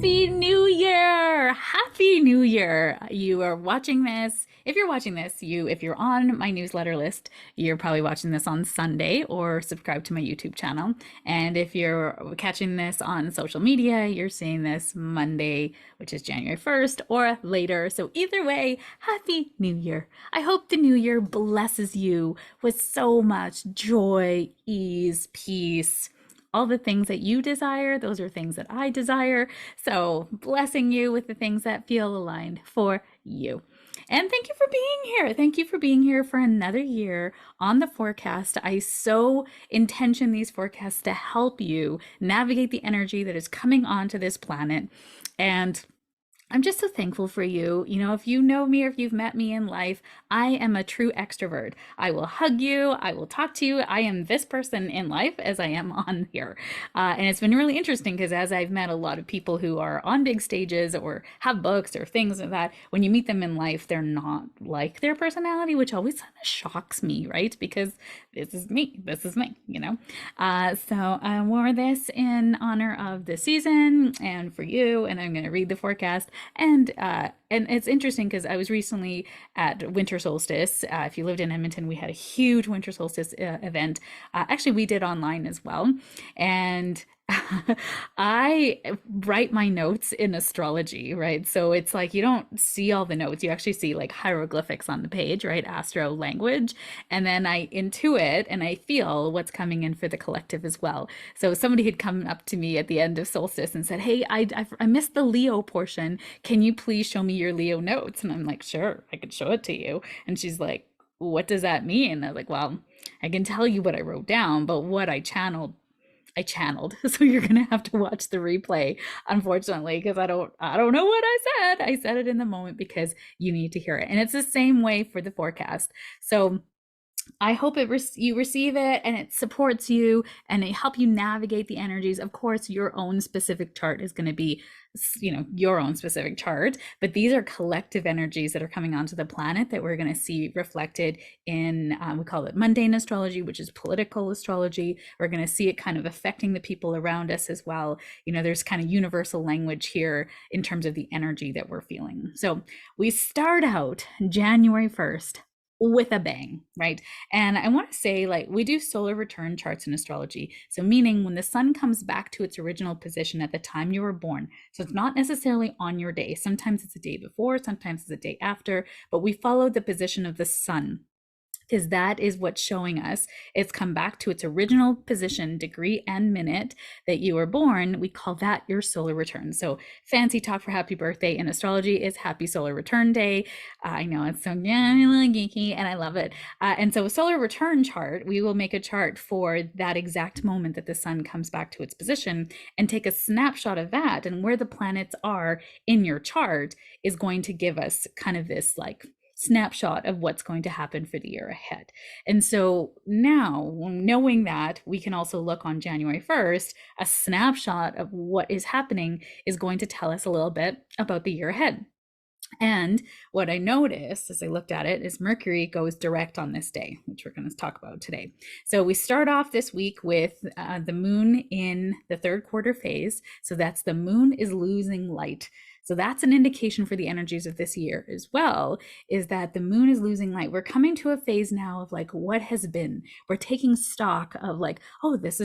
Happy New Year! Happy New Year! You are watching this. If you're watching this, if you're on my newsletter list, you're probably watching this on Sunday or subscribe to my YouTube channel. And if you're catching this on social media, you're seeing this Monday, which is January 1st or later. So either way, Happy New Year. I hope the new year blesses you with so much joy, ease, peace, all the things that you desire. Those are things that I desire. So, blessing you with the things that feel aligned for you. And thank you for being here. Thank you for being here for another year on the forecast. I so intention these forecasts to help you navigate the energy that is coming onto this planet. And I'm just so thankful for you. You know, if you know me or if you've met me in life, I am a true extrovert. I will hug you. I will talk to you. I am this person in life as I am on here. And it's been really interesting because as I've met a lot of people who are on big stages or have books or things like that, when you meet them in life, they're not like their personality, which always kind of shocks me, right? Because this is me. This is me, you know? So I wore this in honor of the season and for you, and I'm going to read the forecast. And it's interesting because I was recently at winter solstice. If you lived in Edmonton, we had a huge winter solstice event. Actually, we did online as well, and I write my notes in astrology, right? So it's like you don't see all the notes. You actually see like hieroglyphics on the page, right? Astro language. And then I intuit and I feel what's coming in for the collective as well. So somebody had come up to me at the end of solstice and said, "Hey, I missed the Leo portion. Can you please show me your Leo notes?" And I'm like, "Sure, I could show it to you." And she's like, "What does that mean?" I was like, "Well, I can tell you what I wrote down, but what I channeled." So you're gonna have to watch the replay, unfortunately, because I don't know what I said. I said it in the moment because you need to hear it. And it's the same way for the forecast. So I hope you receive it and it supports you and it help you navigate the energies. Of course, your own specific chart is going to be, your own specific chart, but these are collective energies that are coming onto the planet that we're going to see reflected in, we call it mundane astrology, which is political astrology. We're going to see it kind of affecting the people around us as well. You know, there's kind of universal language here in terms of the energy that we're feeling. So we start out January 1st with a bang, right? And I want to say, like, we do solar return charts in astrology. So, meaning when the sun comes back to its original position at the time you were born. So, it's not necessarily on your day. Sometimes it's a day before, sometimes it's a day after, but we follow the position of the sun because that is what's showing us it's come back to its original position, degree and minute that you were born. We call that your solar return. So fancy talk for happy birthday in astrology is happy solar return day. I know it's so geeky and I love it. And so a solar return chart, we will make a chart for that exact moment that the sun comes back to its position and take a snapshot of that, and where the planets are in your chart is going to give us kind of this like snapshot of what's going to happen for the year ahead. And so now, knowing that, we can also look on January 1st, a snapshot of what is happening is going to tell us a little bit about the year ahead. And what I noticed as I looked at it is Mercury goes direct on this day, which we're going to talk about today. So we start off this week with the moon in the third quarter phase. So that's the moon is losing light. So that's an indication for the energies of this year as well, is that the moon is losing light. We're coming to a phase now of like what has been. We're taking stock of like, oh, this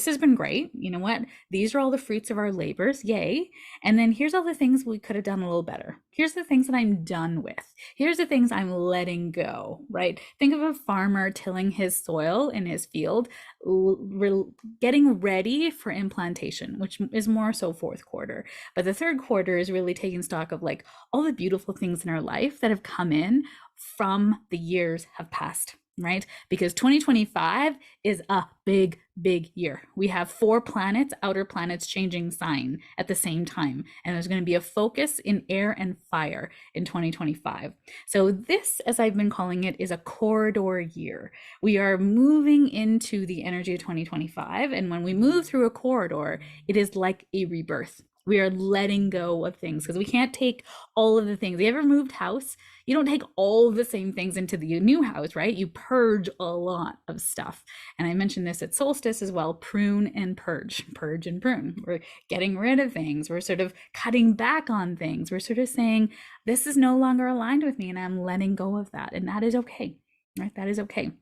has been great. You know what? These are all the fruits of our labors. Yay. And then here's all the things we could have done a little better. Here's the things that I'm done with. Here's the things I'm letting go, right? Think of a farmer tilling his soil in his field, getting ready for implantation, which is more so fourth quarter. But the third quarter is really taking stock of like all the beautiful things in our life that have come in from the years have passed, right? Because 2025 is a big year. We have 4 planets, outer planets changing sign at the same time. And there's going to be a focus in air and fire in 2025. So this, as I've been calling it, is a corridor year. We are moving into the energy of 2025. And when we move through a corridor, it is like a rebirth. We are letting go of things because we can't take all of the things. You ever moved house? You don't take all the same things into the new house, right? You purge a lot of stuff. And I mentioned this at solstice as well, prune and purge, purge and prune. We're getting rid of things. We're sort of cutting back on things. We're sort of saying, this is no longer aligned with me and I'm letting go of that. And that is okay, right? That is okay.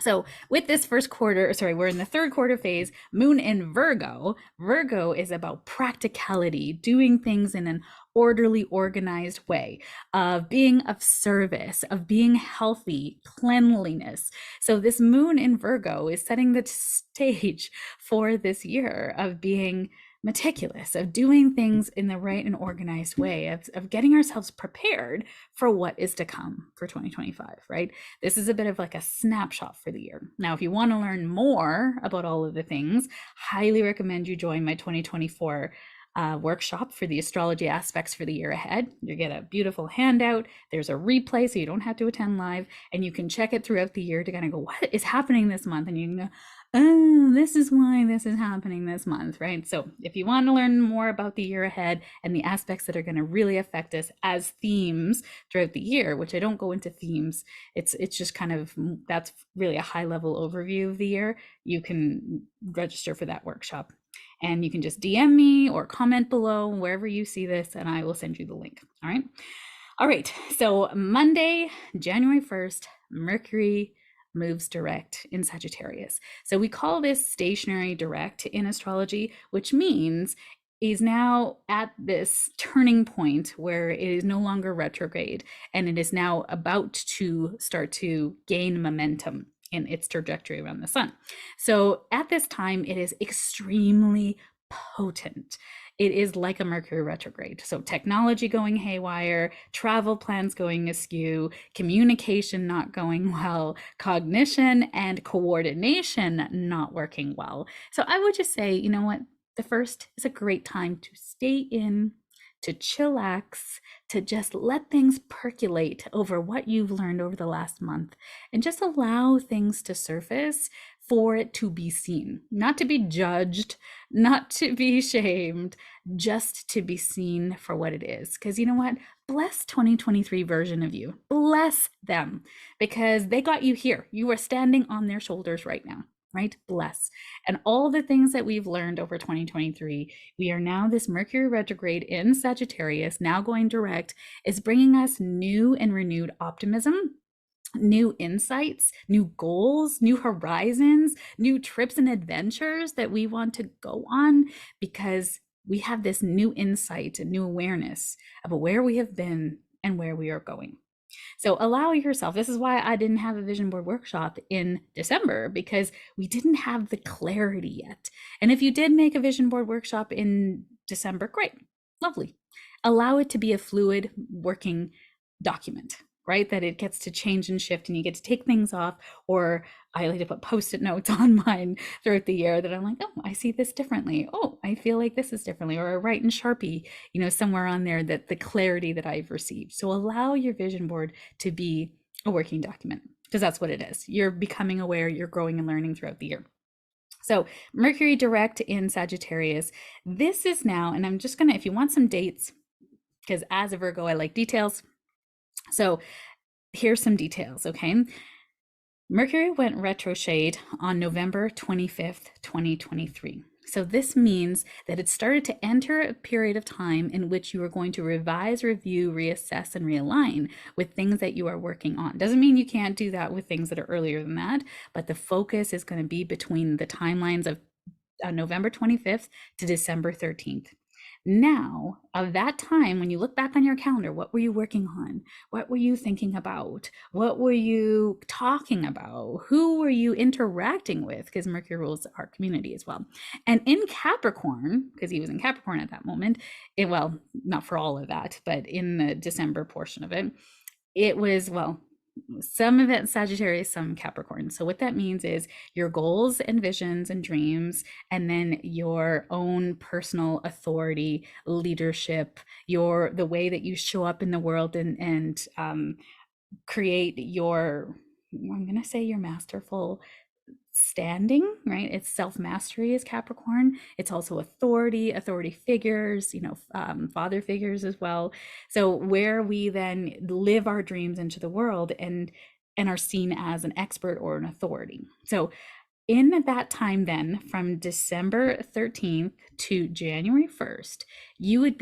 So with this first quarter, sorry, we're in the third quarter phase, moon in Virgo. Virgo is about practicality, doing things in an orderly, organized way, of being of service, of being healthy, cleanliness. So this moon in Virgo is setting the stage for this year of being meticulous, of doing things in the right and organized way, of getting ourselves prepared for what is to come for 2025, right? This is a bit of like a snapshot for the year. Now, if you want to learn more about all of the things, highly recommend you join my 2024 workshop for the astrology aspects for the year ahead. You get a beautiful handout. There's a replay, so you don't have to attend live, and you can check it throughout the year to kind of go, what is happening this month? And you can go, oh, this is why this is happening this month, right? So if you want to learn more about the year ahead and the aspects that are going to really affect us as themes throughout the year, which I don't go into themes, it's just kind of, that's really a high level overview of the year. You can register for that workshop. And you can just DM me or comment below wherever you see this, and I will send you the link. All right. All right. So Monday, January 1st, Mercury moves direct in Sagittarius. So we call this stationary direct in astrology, which means is now at this turning point where it is no longer retrograde and it is now about to start to gain momentum in its trajectory around the sun. So at this time, it is extremely potent. It is like a Mercury retrograde. So technology going haywire, travel plans going askew, communication not going well, cognition and coordination not working well. So I would just say, you know what? The first is a great time to stay in, to chillax, to just let things percolate over what you've learned over the last month and just allow things to surface for it to be seen, not to be judged, not to be shamed, just to be seen for what it is. Because you know what? Bless 2023 version of you. Bless them because they got you here. You are standing on their shoulders right now, right? Bless. And all the things that we've learned over 2023, we are now this Mercury retrograde in Sagittarius, now going direct, is bringing us new and renewed optimism, new insights, new goals, new horizons, new trips and adventures that we want to go on because we have this new insight and new awareness about where we have been and where we are going. So allow yourself. This is why I didn't have a vision board workshop in December because we didn't have the clarity yet. And if you did make a vision board workshop in December, great, lovely. Allow it to be a fluid working document, right? That it gets to change and shift and you get to take things off. Or I like to put post-it notes on mine throughout the year that I'm like, oh, I see this differently. Oh, I feel like this is differently. Or I write in Sharpie, you know, somewhere on there that the clarity that I've received. So allow your vision board to be a working document because that's what it is. You're becoming aware, you're growing and learning throughout the year. So Mercury direct in Sagittarius. This is now, and I'm just going to, if you want some dates, because as a Virgo, I like details. So here's some details, okay? Mercury went retrograde on November 25th, 2023. So this means that it started to enter a period of time in which you are going to revise, review, reassess, and realign with things that you are working on. Doesn't mean you can't do that with things that are earlier than that, but the focus is going to be between the timelines of November 25th to December 13th. Now, of that time, when you look back on your calendar, what were you working on? What were you thinking about? What were you talking about? Who were you interacting with? Because Mercury rules our community as well. And in Capricorn, because he was in Capricorn at that moment, well, not for all of that, but in the December portion of it, it was, well, some of it Sagittarius, some Capricorn. So what that means is your goals and visions and dreams, and then your own personal authority, leadership, the way that you show up in the world and create your, I'm going to say your masterful standing, right? It's self-mastery is Capricorn. It's also authority figures, father figures as well. So where we then live our dreams into the world and are seen as an expert or an authority. So in that time then, from December 13th to January 1st, you would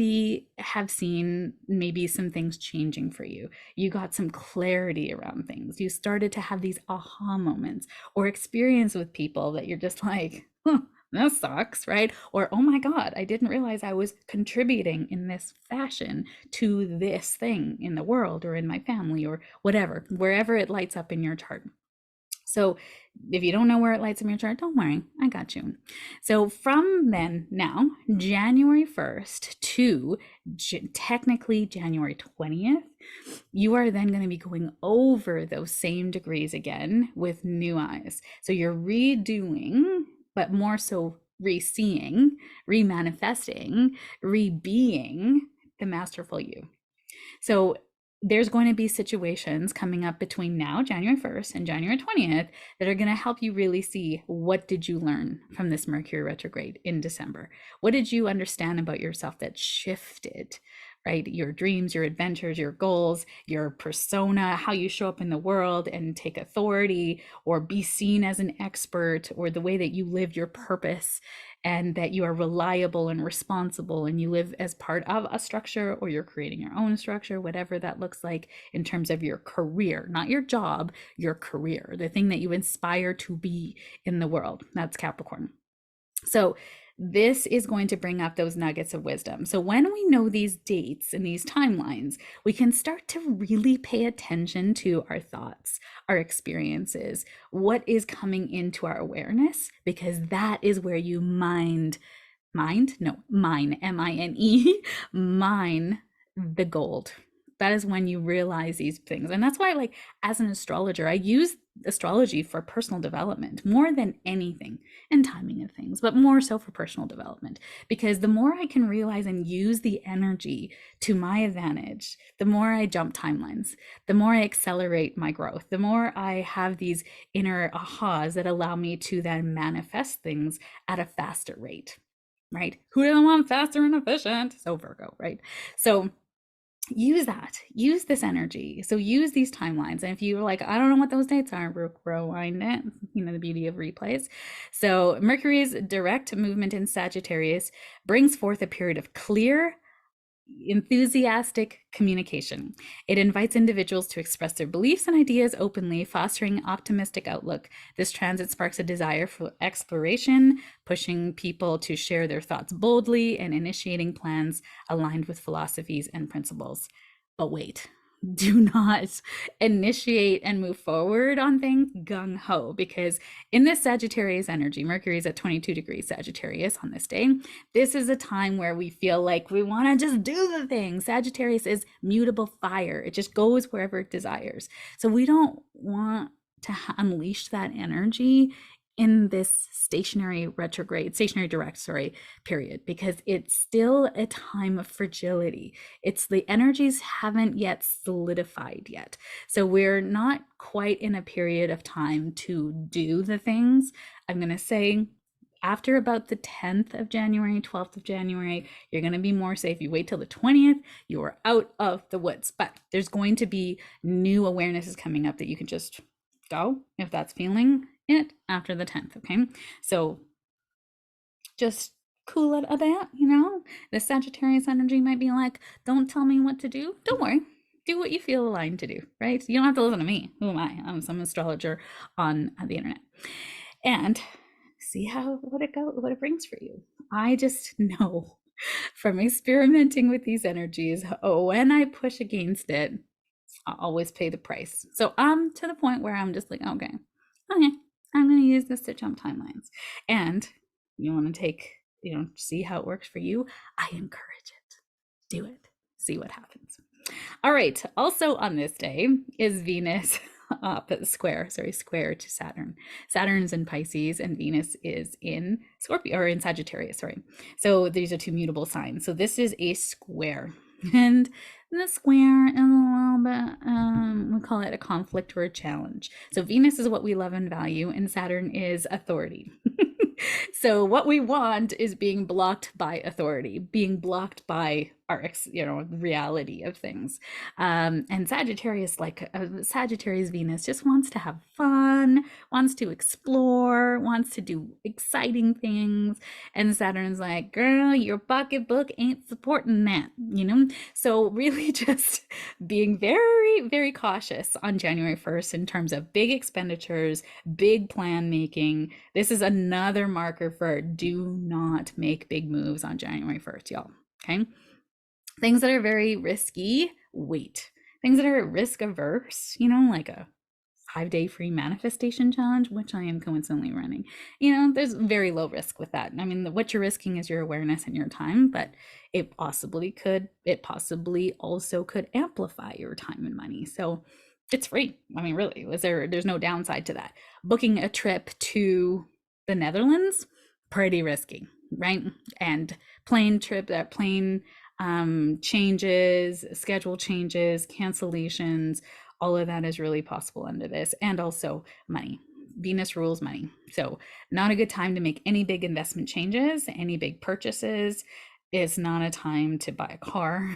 have seen maybe some things changing for you. You got some clarity around things. You started to have these aha moments or experience with people that you're just like, huh, that sucks, right? Or, oh my God, I didn't realize I was contributing in this fashion to this thing in the world or in my family or whatever, wherever it lights up in your chart. So if you don't know where it lights in your chart, don't worry, I got you. So from then, now, January 1st to technically January 20th, you are then going to be going over those same degrees again with new eyes. So you're redoing, but more so re-seeing, re-manifesting, re-being the masterful you. So there's going to be situations coming up between now, January 1st and January 20th, that are going to help you really see, what did you learn from this Mercury retrograde in December? What did you understand about yourself that shifted, right? Your dreams, your adventures, your goals, your persona, how you show up in the world and take authority or be seen as an expert, or the way that you live your purpose, and that you are reliable and responsible and you live as part of a structure, or you're creating your own structure, whatever that looks like in terms of your career, not your job, your career, the thing that you inspire to be in the world. That's Capricorn. So this is going to bring up those nuggets of wisdom. So when we know these dates and these timelines, we can start to really pay attention to our thoughts, our experiences, what is coming into our awareness, because that is where you mine, M-I-N-E, mine the gold. That is when you realize these things. And that's why, like, as an astrologer, I use astrology for personal development more than anything, and timing of things, but more so for personal development. Because the more I can realize and use the energy to my advantage, the more I jump timelines, the more I accelerate my growth, the more I have these inner ahas that allow me to then manifest things at a faster rate, right? Who doesn't want faster and efficient? So Virgo, right? So use this energy. So use these timelines. And if you're like, I don't know what those dates are, rewind it, the beauty of replays. So Mercury's direct movement in Sagittarius brings forth a period of clear, enthusiastic communication. It invites individuals to express their beliefs and ideas openly, fostering optimistic outlook. This transit sparks a desire for exploration, pushing people to share their thoughts boldly and initiating plans aligned with philosophies and principles. But wait, do not initiate and move forward on things gung-ho, because in this Sagittarius energy, Mercury is at 22 degrees Sagittarius on this day. This is a time where we feel like we want to just do the thing. Sagittarius is mutable fire. It just goes wherever it desires. So we don't want to unleash that energy in this stationary direct period, because it's still a time of fragility. It's the energies haven't yet solidified yet. So we're not quite in a period of time to do the things. I'm going to say after about the 10th of January, 12th of January, you're going to be more safe. You wait till the 20th, you are out of the woods. But there's going to be new awarenesses coming up that you can just go if that's feeling it after the 10th. Okay, so just cool it a bit. The Sagittarius energy might be like, don't tell me what to do. Don't worry, do what you feel aligned to do, right? You don't have to listen to me. Who am I? I'm some astrologer on the internet. And see what it brings for you. I just know from experimenting with these energies, when I push against it, I always pay the price. So I'm to the point where I'm just like, okay, I'm going to use this to jump timelines. And you want to see how it works for you, I encourage it. Do it. See what happens. All right. Also on this day is Venus square to Saturn. Saturn's in Pisces and Venus is in Scorpio, or in Sagittarius, sorry. So these are two mutable signs. So this is a square. And the square is a little bit, we call it a conflict or a challenge. So Venus is what we love and value, and Saturn is authority. So what we want is being blocked by authority, being blocked by our reality of things. And Sagittarius, like Sagittarius Venus, just wants to have fun, wants to explore, wants to do exciting things. And Saturn's like, girl, your pocketbook ain't supporting that, you know? So really just being very, very cautious on January 1st in terms of big expenditures, big plan making. This is another marker for do not make big moves on January 1st, y'all. Okay. Things that are very risky, wait. Things that are risk averse, like a 5-day free manifestation challenge, which I am coincidentally running. There's very low risk with that. I mean, what you're risking is your awareness and your time, but it possibly also could amplify your time and money. So it's free. I mean, really, there's no downside to that. Booking a trip to the Netherlands, pretty risky, right? And plane changes, schedule changes, cancellations, all of that is really possible under this. And also money. Venus rules money. So not a good time to make any big investment changes, any big purchases. It's not a time to buy a car.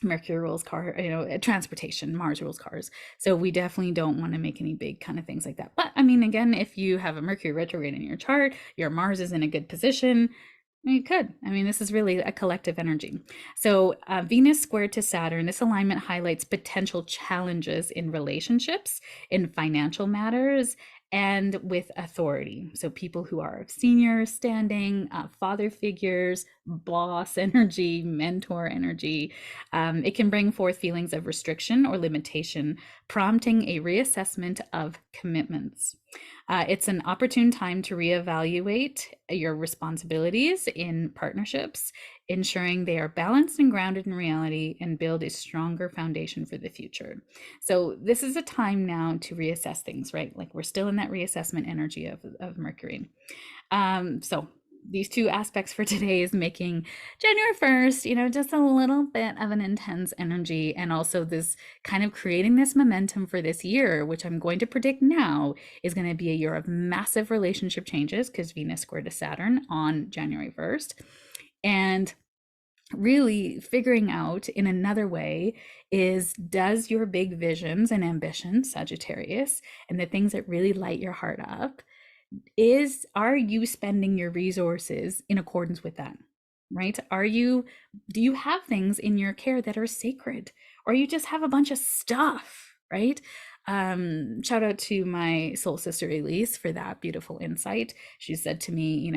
Mercury rules car, transportation. Mars rules cars. So we definitely don't want to make any big kind of things like that. But I mean, again, if you have a Mercury retrograde in your chart, your Mars is in a good position, you could. I mean, this is really a collective energy. So Venus squared to Saturn, this alignment highlights potential challenges in relationships, in financial matters, and with authority. So people who are of senior standing, father figures, boss energy, mentor energy. It can bring forth feelings of restriction or limitation, prompting a reassessment of commitments. It's an opportune time to reevaluate your responsibilities in partnerships, ensuring they are balanced and grounded in reality and build a stronger foundation for the future. So this is a time now to reassess things, right? Like we're still in that reassessment energy of Mercury. So these two aspects for today is making January 1st, just a little bit of an intense energy, and also this kind of creating this momentum for this year, which I'm going to predict now is going to be a year of massive relationship changes because Venus squared to Saturn on January 1st. And really figuring out in another way is, does your big visions and ambitions, Sagittarius, and the things that really light your heart up, are you spending your resources in accordance with that, right? Do you have things in your care that are sacred, or you just have a bunch of stuff, right? Shout out to my soul sister Elise for that beautiful insight. She said to me,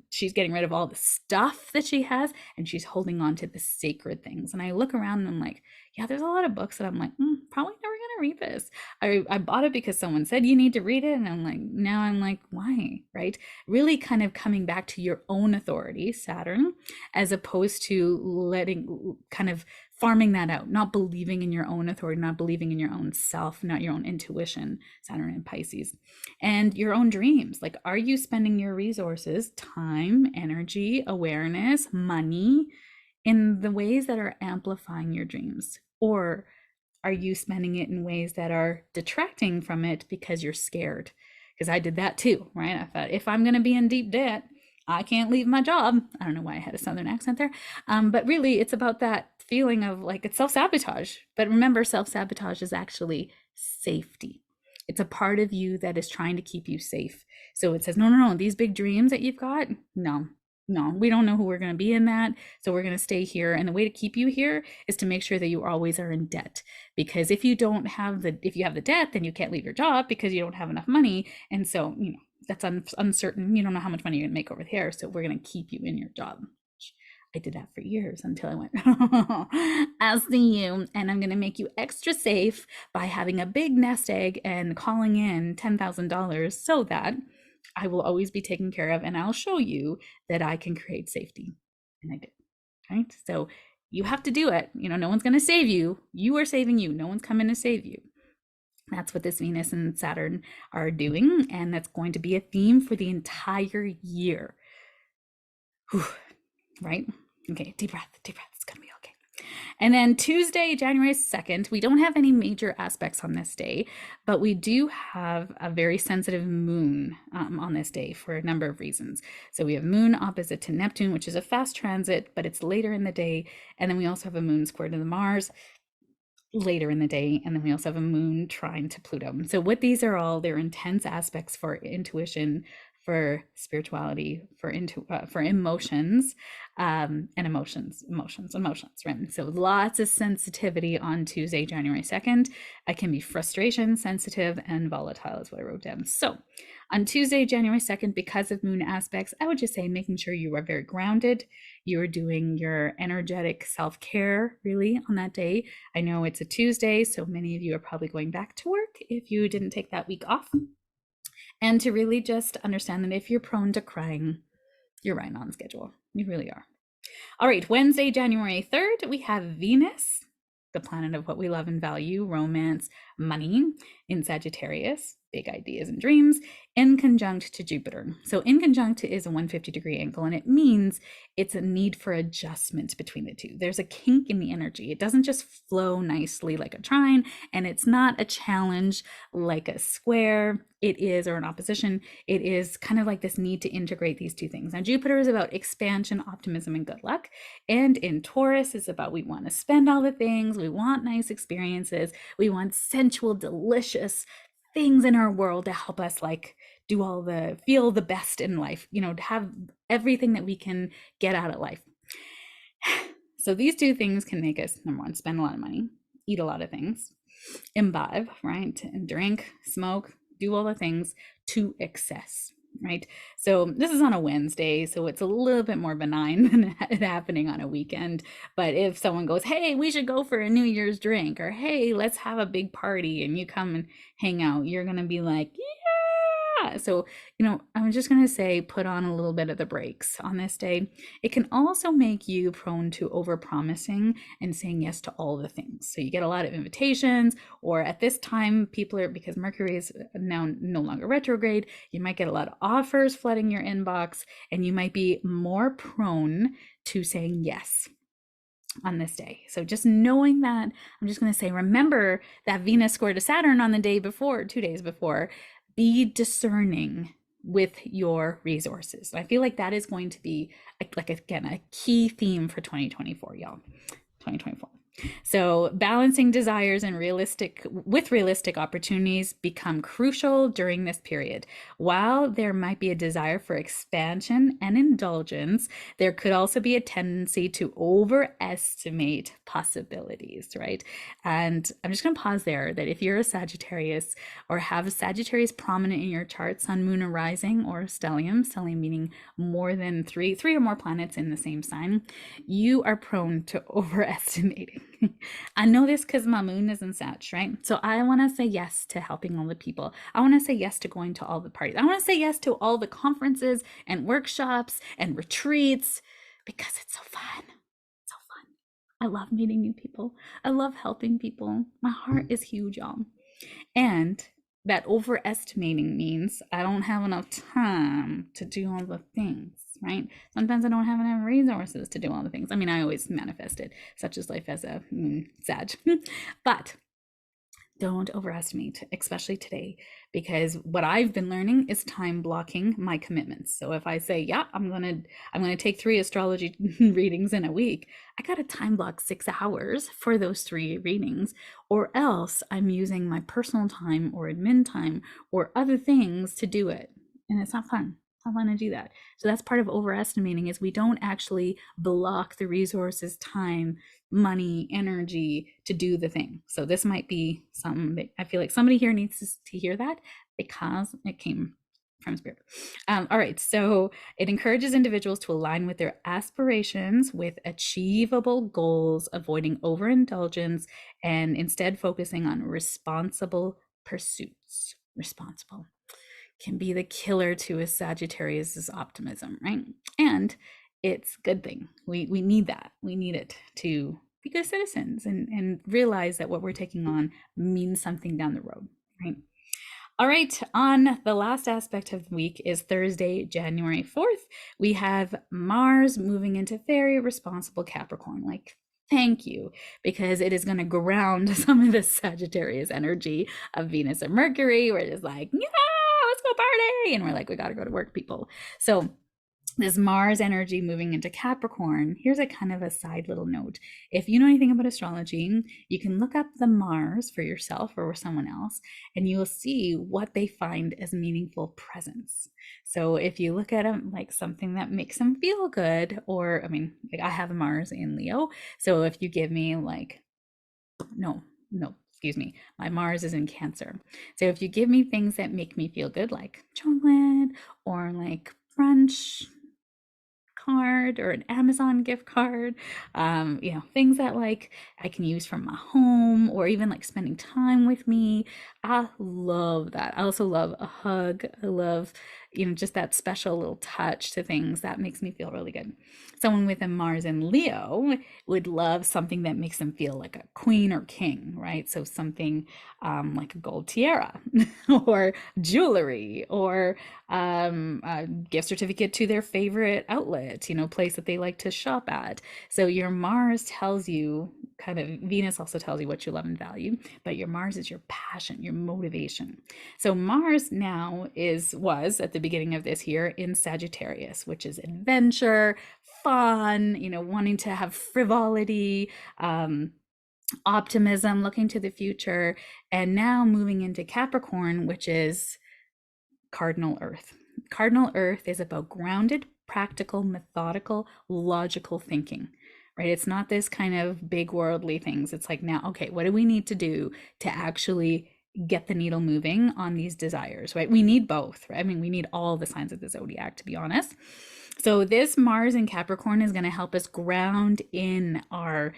she's getting rid of all the stuff that she has and she's holding on to the sacred things. And I look around and I'm like, yeah, there's a lot of books that I'm like, probably never gonna read this. I bought it because someone said you need to read it, and I'm like, why, right? Really kind of coming back to your own authority, Saturn, as opposed to letting kind of farming that out, not believing in your own authority, not believing in your own self, not your own intuition, Saturn and Pisces, and your own dreams. Like, are you spending your resources, time, energy, awareness, money in the ways that are amplifying your dreams? Or are you spending it in ways that are detracting from it because you're scared? Because I did that too, right? I thought, if I'm going to be in deep debt, I can't leave my job. I don't know why I had a Southern accent there. But really, it's about that feeling of like, it's self-sabotage. But remember, self-sabotage is actually safety. It's a part of you that is trying to keep you safe. So it says, no, these big dreams that you've got, no, we don't know who we're going to be in that. So we're going to stay here. And the way to keep you here is to make sure that you always are in debt. Because if you have the debt, then you can't leave your job because you don't have enough money. And so, that's uncertain. You don't know how much money you're going to make over there. So we're going to keep you in your job. I did that for years until I went, I'll see you. And I'm going to make you extra safe by having a big nest egg and calling in $10,000 so that I will always be taken care of, and I'll show you that I can create safety. And I did, right? So you have to do it. No one's going to save you. You are saving you. No one's coming to save you. That's what this Venus and Saturn are doing, and that's going to be a theme for the entire year. Whew. Right? Okay, deep breaths. It's going to be okay. And then Tuesday, January 2nd, we don't have any major aspects on this day, but we do have a very sensitive moon on this day for a number of reasons. So we have moon opposite to Neptune, which is a fast transit, but it's later in the day. And then we also have a moon square to the Mars later in the day, and then we also have a moon trine to Pluto. So what these are all, they're intense aspects for intuition, for spirituality, for emotions, and emotions, right? So lots of sensitivity on Tuesday, January 2nd. It can be frustration, sensitive, and volatile is what I wrote down. So on Tuesday, January 2nd, because of moon aspects, I would just say making sure you are very grounded. You are doing your energetic self-care really on that day. I know it's a Tuesday, so many of you are probably going back to work if you didn't take that week off. And to really just understand that if you're prone to crying, you're right on schedule. You really are. All right, Wednesday, January 3rd, we have Venus, the planet of what we love and value, romance, money, in Sagittarius, big ideas and dreams, in conjunct to Jupiter. So in conjunct is a 150-degree angle, and it means it's a need for adjustment between the two. There's a kink in the energy. It doesn't just flow nicely like a trine, and it's not a challenge like a square. It is, or an opposition, it is kind of like this need to integrate these two things. Now, Jupiter is about expansion, optimism, and good luck. And in Taurus, it's about we want to spend all the things, we want nice experiences, we want sensual, delicious things in our world to help us like do all the feel the best in life, to have everything that we can get out of life. So these two things can make us, number one, spend a lot of money, eat a lot of things, imbibe, right, and drink, smoke, do all the things to excess, right? So this is on a Wednesday, so it's a little bit more benign than it happening on a weekend. But if someone goes, hey, we should go for a New Year's drink, or hey, let's have a big party, and you come and hang out, you're gonna be like, yeah. So, I'm just gonna say put on a little bit of the brakes on this day. It can also make you prone to over-promising and saying yes to all the things. So you get a lot of invitations, or at this time, people are, because Mercury is now no longer retrograde, you might get a lot of offers flooding your inbox, and you might be more prone to saying yes on this day. So just knowing that, I'm just going to say, remember that Venus square to Saturn on the day before, 2 days before. Be discerning with your resources. I feel like that is going to be, like again, a key theme for 2024, y'all. 2024. So balancing desires and realistic opportunities become crucial during this period. While there might be a desire for expansion and indulgence, there could also be a tendency to overestimate possibilities, right? And I'm just going to pause there, that if you're a Sagittarius or have a Sagittarius prominent in your chart, sun, moon, or rising, or stellium meaning more than three or more planets in the same sign, you are prone to overestimating. I know this because my moon is in Sag, right? So I want to say yes to helping all the people. I want to say yes to going to all the parties. I want to say yes to all the conferences and workshops and retreats because it's so fun. So fun. I love meeting new people. I love helping people. My heart is huge, y'all. And that overestimating means I don't have enough time to do all the things, right? Sometimes I don't have enough resources to do all the things. I mean, I always manifest it, such as life as a Sag. But don't overestimate, especially today, because what I've been learning is time blocking my commitments. So if I say, yeah, I'm gonna take 3 astrology readings in a week, I gotta time block 6 hours for those 3 readings, or else I'm using my personal time or admin time or other things to do it, and it's not fun. I want to do that. So that's part of overestimating, is we don't actually block the resources, time, money, energy to do the thing. So this might be something that I feel like somebody here needs to hear that, because it came from spirit. All right, so it encourages individuals to align with their aspirations with achievable goals, avoiding overindulgence, and instead focusing on responsible pursuits. Responsible can be the killer to a Sagittarius's optimism, right? And it's a good thing. We need that. We need it to be good citizens and realize that what we're taking on means something down the road, right? All right, on the last aspect of the week is Thursday, January 4th. We have Mars moving into very responsible Capricorn. Like, thank you, because it is going to ground some of the Sagittarius energy of Venus and Mercury. We're just like, yeah, let's go party. And we're like, we got to go to work, people. So this Mars energy moving into Capricorn, here's a kind of a side little note. If you know anything about astrology, you can look up the Mars for yourself or someone else, and you will see what they find as meaningful presence. So if you look at them like something that makes them feel good, or I mean, like I have a Mars in Leo. So if you give me like, no, excuse me, my Mars is in Cancer. So if you give me things that make me feel good, like chocolate or like brunch, card or an Amazon gift card, things that like I can use from my home or even like spending time with me. I love that. I also love a hug. I love, just that special little touch to things that makes me feel really good. Someone with a Mars in Leo would love something that makes them feel like a queen or king, right? So something like a gold tiara or jewelry or a gift certificate to their favorite outlet, place that they like to shop at. So your Mars tells you kind of, Venus also tells you what you love and value, but your Mars is your passion, your motivation. So Mars now was at the beginning of this year in Sagittarius, which is adventure, fun, wanting to have frivolity, optimism, looking to the future, and now moving into Capricorn, which is cardinal Earth. Cardinal Earth is about grounded, practical, methodical, logical thinking, right? It's not this kind of big worldly things. It's like, now, okay, what do we need to do to actually get the needle moving on these desires, right? We need both, right? I mean, we need all the signs of the zodiac, to be honest. So this Mars in Capricorn is going to help us ground in our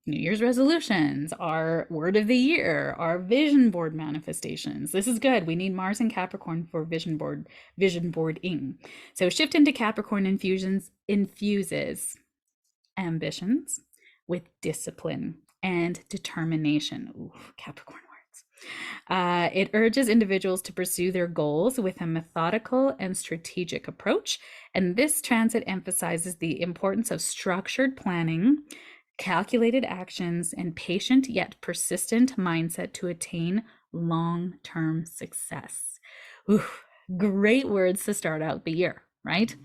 New Year's resolutions, our word of the year, our vision board manifestations. This is good. We need Mars and Capricorn for vision boarding. So shift into Capricorn infuses ambitions with discipline and determination. Ooh, Capricorn words. It urges individuals to pursue their goals with a methodical and strategic approach. And this transit emphasizes the importance of structured planning, calculated actions, and patient yet persistent mindset to attain long-term success. Ooh, great words to start out the year, right?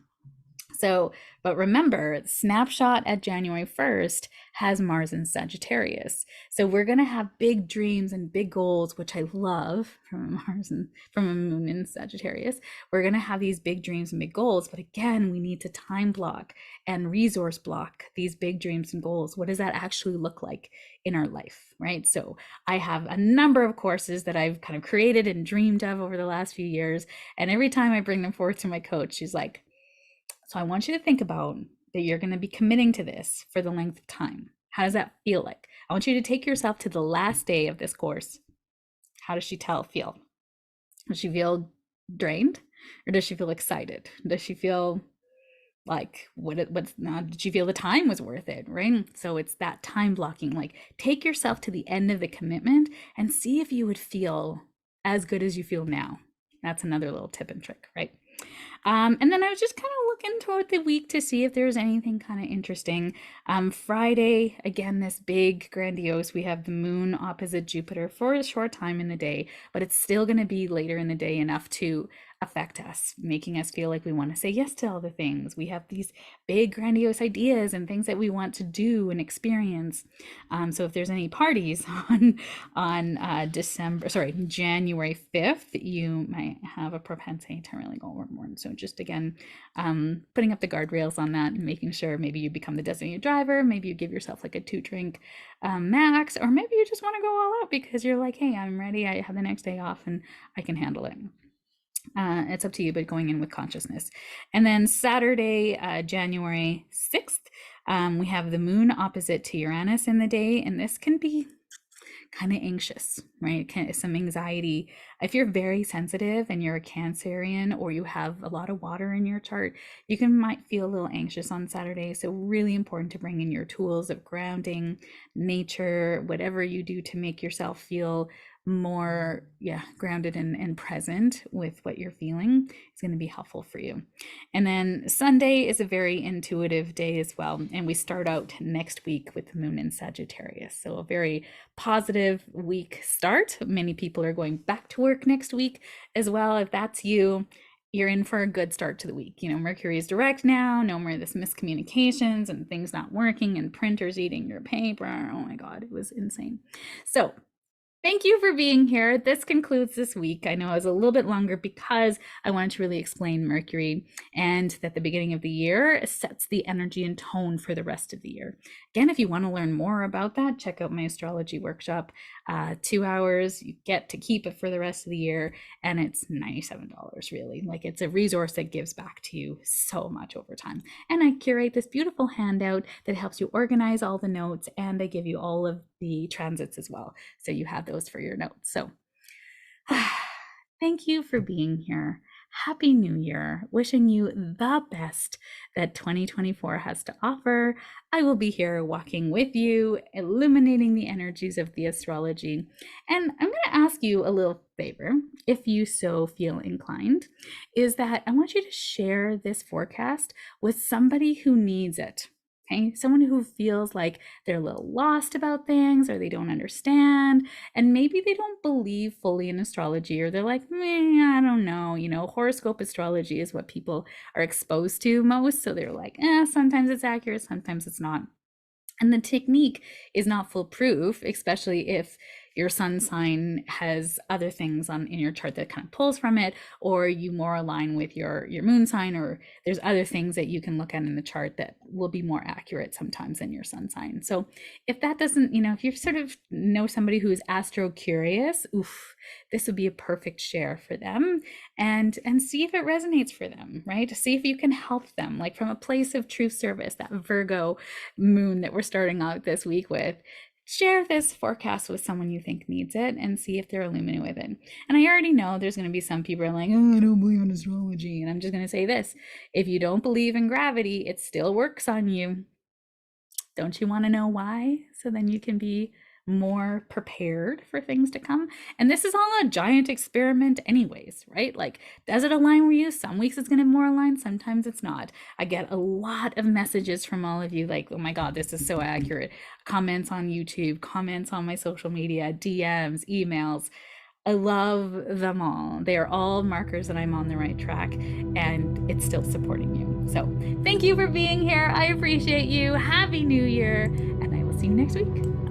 So, but remember, snapshot at January 1st has Mars in Sagittarius. So we're going to have big dreams and big goals, which I love from Mars and from a moon in Sagittarius. We're going to have these big dreams and big goals, but again, we need to time block and resource block these big dreams and goals. What does that actually look like in our life, right? So I have a number of courses that I've kind of created and dreamed of over the last few years. And every time I bring them forth to my coach, she's like, so I want you to think about that you're going to be committing to this for the length of time. How does that feel like? I want you to take yourself to the last day of this course. How does she feel? Does she feel drained, or does she feel excited? Does she feel like did she feel the time was worth it, right? So it's that time blocking. Like, take yourself to the end of the commitment and see if you would feel as good as you feel now. That's another little tip and trick, right? And then I was just kind of looking toward the week to see if there's anything kind of interesting. Friday, again, this big grandiose, we have the moon opposite Jupiter for a short time in the day, but it's still going to be later in the day enough to affect us, making us feel like we want to say yes to all the things. We have these big grandiose ideas and things that we want to do and experience. So if there's any parties on January 5th, you might have a propensity to really go overboard. So just again, putting up the guardrails on that and making sure maybe you become the designated driver, maybe you give yourself like a 2-drink max, or maybe you just want to go all out because you're like, hey, I'm ready. I have the next day off and I can handle it. It's up to you, but going in with consciousness. And then Saturday, January 6th, we have the moon opposite to Uranus in the day, and this can be kind of anxious, right? Some anxiety. If you're very sensitive and you're a Cancerian, or you have a lot of water in your chart, you might feel a little anxious on Saturday. So really important to bring in your tools of grounding, nature, whatever you do to make yourself feel more, grounded and present with what you're feeling, is going to be helpful for you. And then Sunday is a very intuitive day as well. And we start out next week with the moon in Sagittarius. So a very positive week start. Many people are going back to work next week as well. If that's you, you're in for a good start to the week. Mercury is direct now, no more of this miscommunications and things not working and printers eating your paper. Oh my God, it was insane. So thank you for being here. This concludes this week. I know it was a little bit longer because I wanted to really explain Mercury, and that the beginning of the year sets the energy and tone for the rest of the year. Again, if you want to learn more about that, check out my astrology workshop. 2 hours, you get to keep it for the rest of the year, and it's $97 really. Like, it's a resource that gives back to you so much over time. And I curate this beautiful handout that helps you organize all the notes, and I give you all of the transits as well, so you have those for your notes. So thank you for being here. Happy New Year. Wishing you the best that 2024 has to offer. I will be here walking with you, illuminating the energies of the astrology. And I'm going to ask you a little favor, if you so feel inclined, is that I want you to share this forecast with somebody who needs it. Okay, someone who feels like they're a little lost about things, or they don't understand, and maybe they don't believe fully in astrology, or they're like, I don't know, horoscope astrology is what people are exposed to most. So they're like, sometimes it's accurate, sometimes it's not. And the technique is not foolproof, especially if your sun sign has other things in your chart that kind of pulls from it, or you more align with your moon sign, or there's other things that you can look at in the chart that will be more accurate sometimes than your sun sign. So if that doesn't, if you sort of know somebody who's astro curious, this would be a perfect share for them, and see if it resonates for them, right? See if you can help them, like from a place of true service, that Virgo moon that we're starting out this week with. Share this forecast with someone you think needs it, and see if they're illuminated with it. And I already know there's going to be some people who are like, I don't believe in astrology. And I'm just going to say this: if you don't believe in gravity, it still works on you. Don't you want to know why? So then you can be more prepared for things to come. And this is all a giant experiment anyways, right? Like, does it align with you? Some weeks it's going to be more aligned, sometimes it's not. I get a lot of messages from all of you like, oh my God, this is so accurate. Comments on YouTube, comments on my social media, DMs, emails. I love them all. They are all markers that I'm on the right track, and it's still supporting you. So thank you for being here. I appreciate you. Happy New Year, and I will see you next week.